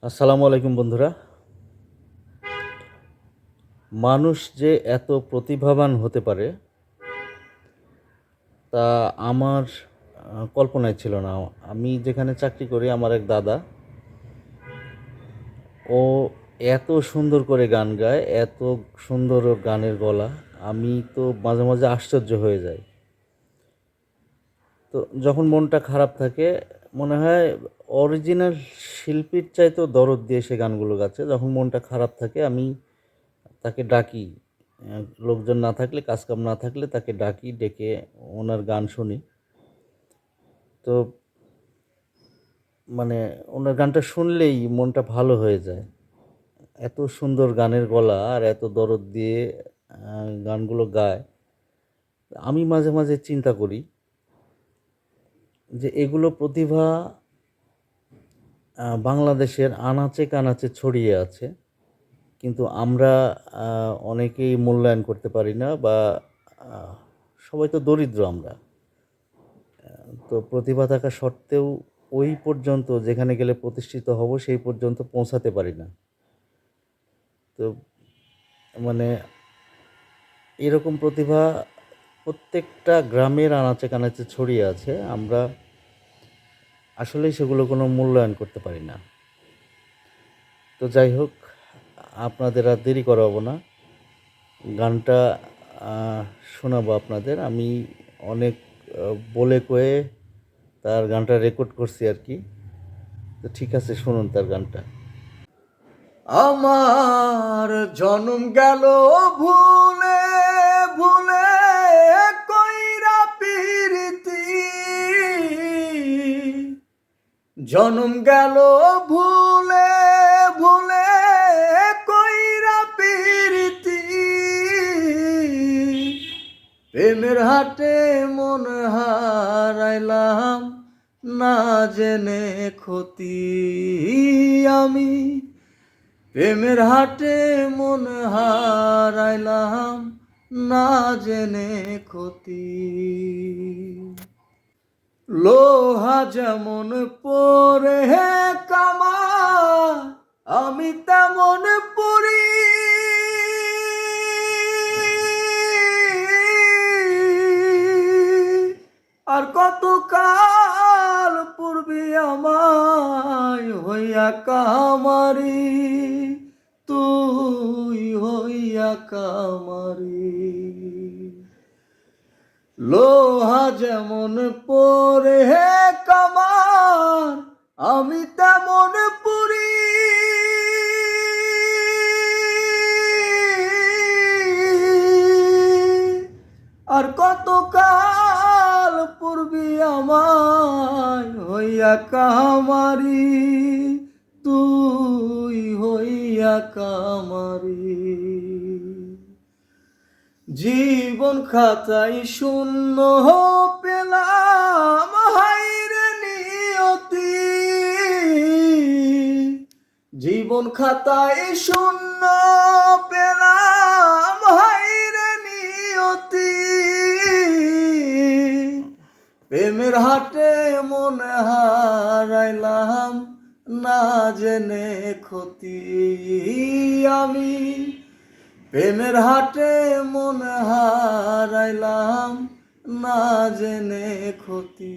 আসসালামু আলাইকুম বন্ধুরা। মানুষ যে এত প্রতিভাবান হতে পারে তা আমার কল্পনায় ছিল না। আমি যেখানে চাকরি করি আমার এক দাদা, ও এত সুন্দর করে গান গায়, এত সুন্দর ওর গানের গলা, আমি তো মাঝে মাঝে আশ্চর্য হয়ে যাই। তো যখন মনটা খারাপ থাকে মনে হয় অরিজিনাল শিল্পীর চাইতেও দরদ দিয়ে সে গানগুলো গাচ্ছে। যখন মনটা খারাপ থাকে আমি তাকে ডাকি, লোকজন না থাকলে, কাজকাম না থাকলে তাকে ডাকি, ডেকে ওনার গান শুনি। তো মানে ওনার গানটা শুনলেই মনটা ভালো হয়ে যায়। এত সুন্দর গানের গলা আর এত দরদ দিয়ে গানগুলো গায়। আমি মাঝে মাঝে চিন্তা করি যে এগুলো প্রতিভা বাংলাদেশের আনাচে কানাচে ছড়িয়ে আছে, কিন্তু আমরা অনেকেই মূল্যায়ন করতে পারি না, বা আহ, সবাই তো দরিদ্র আমরা। তো প্রতিভা থাকা সত্ত্বেও ওই পর্যন্ত যেখানে গেলে প্রতিষ্ঠিত হব সেই পর্যন্ত পৌঁছাতে পারি না। তো মানে এরকম প্রতিভা প্রত্যেকটা গ্রামের আনাচে কানাচে ছড়িয়ে আছে, আমরা আসলেই সেগুলো কোনো মূল্যায়ন করতে পারি না। তো যাই হোক, আপনাদের আর দেরি করাবো না, গানটা শোনাবো আপনাদের। আমি অনেক বলে কয়ে তার গানটা রেকর্ড করছি আর কি। তো ঠিক আছে, শুনুন তার গানটা। আমার জনম গেল ভুলে ভুলে কইরা পিরিতি, জনম গেল ভুলে ভুলে কইরা পিরিতি, প্রেমের হাটে মন হারাইলাম না জেনে ক্ষতি আমি, প্রেমের হাটে মন হারাইলাম না জেনে ক্ষতি। লোহা যেমন পরে কামা আমি তেমন পুরি, আর কত কাল পূর্বে আমায় হইয়া কামারি, তুই হইয়া কামারি। লোহা যেমন পরে কামার আমি তেমন পুরি, আর কত কাল পূর্বে আমায় হইয়া কামারি, তুই হইয়া কামারি। জীবন খাতায় শূন্য পেলাম হাইরে নিয়তি, জীবন খাতায় শূন্য পেলাম হাইরে নিয়তি, প্রেমের হাটে মনে হারাইলাম না জেনে ক্ষতি আমি, প্রেমের হাটে মন হারাইলাম না জেনে ক্ষতি।